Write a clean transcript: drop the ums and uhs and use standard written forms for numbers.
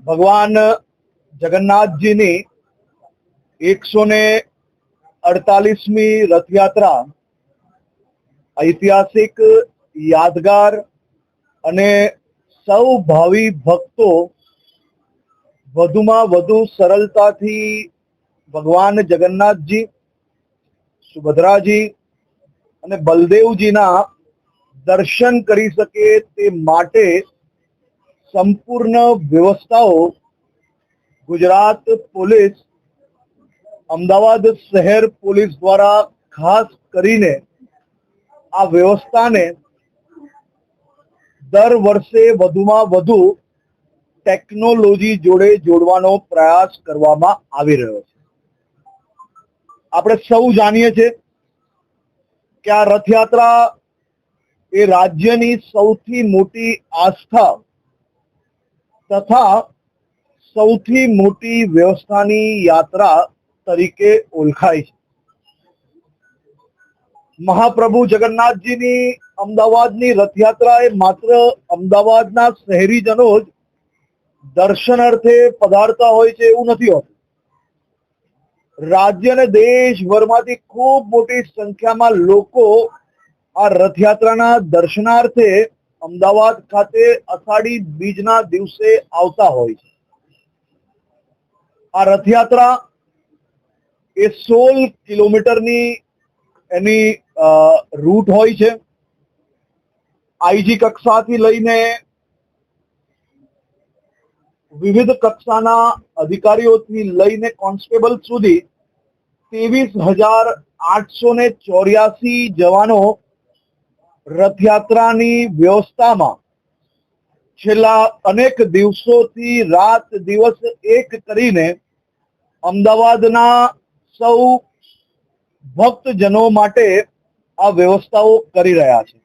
ભગવાન જગન્નાથજીની 148મી રથયાત્રા ઐતિહાસિક, યાદગાર અને સૌ ભાવિ ભક્તો વધુમાં વધુ સરળતાથી ભગવાન જગન્નાથજી, સુભદ્રાજી અને બલદેવજીના દર્શન કરી શકે તે માટે સંપૂર્ણ વ્યવસ્થાઓ ગુજરાત પોલીસ, અમદાવાદ શહેર પોલીસ દ્વારા ખાસ કરીને આ વ્યવસ્થાને દર વર્ષે વધુમાં વધુ ટેકનોલોજી જોડે જોડવાનો પ્રયાસ કરવામાં આવી રહ્યો છે. આપણે સૌ જાણીએ છીએ કે આ રથયાત્રા એ રાજ્યની સૌથી મોટી આસ્થા તથા સૌથી મોટી વ્યવસ્થાની યાત્રા તરીકે ઓળખાય છે. મહાપ્રભુ જગન્નાથજીની અમદાવાદની રથયાત્રા એ માત્ર અમદાવાદના શહેરીજનો જ દર્શનાર્થે પધારતા હોય છે એવું નથી હોતું. રાજ્ય અને દેશભરમાંથી ખૂબ મોટી સંખ્યામાં લોકો આ રથયાત્રાના દર્શનાર્થે અમદાવાદ ખાતે અષાઢી બીજના દિવસે આવતા હોય છે. આ રથયાત્રા એ 16 કિલોમીટરની એની રૂટ હોય છે. આઈજી કક્ષાથી લઈને વિવિધ કક્ષાના અધિકારીઓથી લઈને કોન્સ્ટેબલ સુધી 23,884 જવાનો રથયાત્રાની વ્યવસ્થામાં છેલ્લા અનેક દિવસોથી રાત દિવસ એક કરીને અમદાવાદના સૌ ભક્તજનો માટે આ વ્યવસ્થાઓ કરી રહ્યા છે.